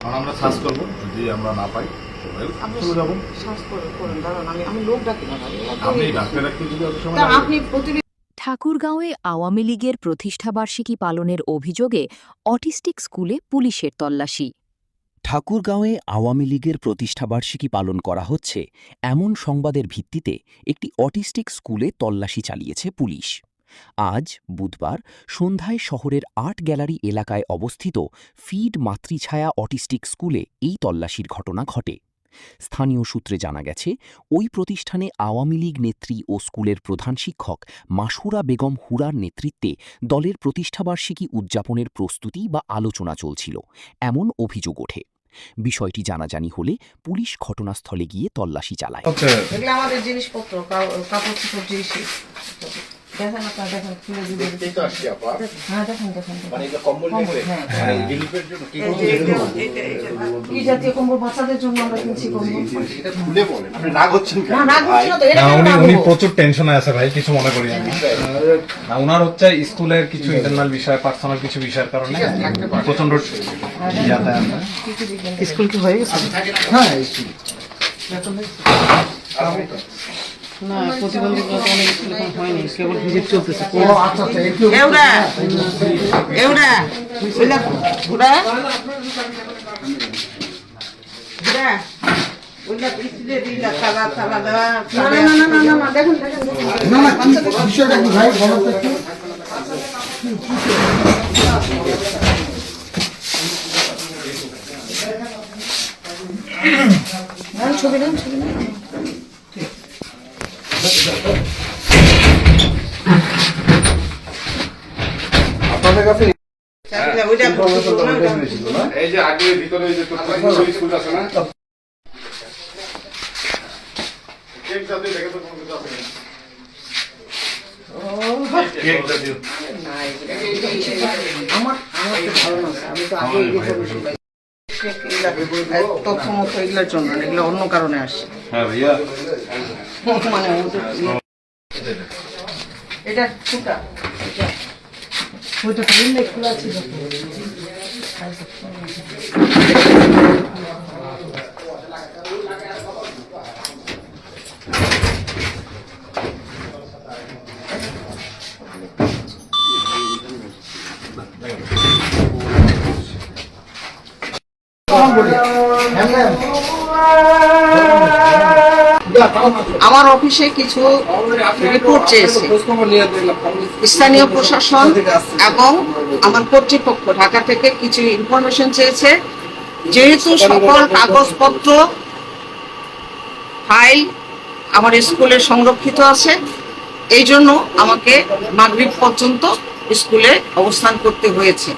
আমরা সার্চ করব, যদি আমরা না পাই চলে যাব। আপনি ডাক্তার একটু যদি অত সময় লাগে। ঠাকুরগাঁওয়ে আওয়ামী লীগের প্রতিষ্ঠাবার্ষিকী পালনের অভিযোগে অটিস্টিক স্কুলে পুলিশের তল্লাশি। ঠাকুরগাঁওয়ে আওয়ামী লীগের প্রতিষ্ঠাবার্ষিকী পালন করা হচ্ছে এমন সংবাদের ভিত্তিতে একটি অটিস্টিক স্কুলে তল্লাশি চালিয়েছে পুলিশ। আজ বুধবার সন্ধ্যায় শহরের আর্ট গ্যালারি এলাকায় অবস্থিত ফিড মাতৃছায়া অটিস্টিক স্কুলে এই তল্লাশির ঘটনা ঘটে। স্থানীয় সূত্রে জানা গেছে, ওই প্রতিষ্ঠানে আওয়ামী লীগ নেত্রী ও স্কুলের প্রধান শিক্ষক মাসুরা বেগম হুরার নেতৃত্বে দলের প্রতিষ্ঠাবার্ষিকী উদযাপনের প্রস্তুতি বা আলোচনা চলছিল, এমন অভিযোগ ওঠে। বিষয়টি জানাজানি হলে পুলিশ ঘটনাস্থলে গিয়ে তল্লাশি চালায়। আমাদের জিনিসপত্র কাপড় চোপড় জিনিস দেখেন, আপনারা দেখেন, খুলে দিবেন। হ্যাঁ দেখেন দেখেন, কি জাতীয় কম্বল বাচ্চাদের জন্য আমরা কিনছি কম্বল। উনি প্রচুর টেনশনে আছে ভাই, কিছু মনে করি আমি। ওনার হচ্ছে স্কুলের কিছু ইন্টারনাল বিষয়, পার্সোনাল কিছু বিষয়ের কারণে প্রচন্ড স্কুল কি হয়ে গেছে? হ্যাঁ না, প্রতিবন্ধীরা তো অনেক স্কুল এখন হয়নি, কেবল ভিজিট চলতেছে। ছবি নেন, ছবি নেন। আপনাদের কাছে এই যে আগে ভিতরে যে স্কুল আছে না, কেক দাও, দেখে তো কোন কিছু আছে না। আমার তো ধারণা আছে, আমি তো আগে তথ্য মতো এগুলোর জন্য, এগুলো অন্য কারণে আসে। হ্যাঁ ভাইয়া, মানে এটা ফুটা, ওইটা তো খোলা ছিল। আমার অফিসে কিছু রিপোর্ট চেয়েছে স্থানীয় প্রশাসন এবং আমার কর্তৃপক্ষ ঢাকা থেকে কিছু ইনফরমেশন চেয়েছে। যেহেতু সকল কাগজপত্র ফাইল আমার স্কুলে সংরক্ষিত আছে, এই জন্য আমাকে মাগরিব পর্যন্ত স্কুলে অবস্থান করতে হয়েছে।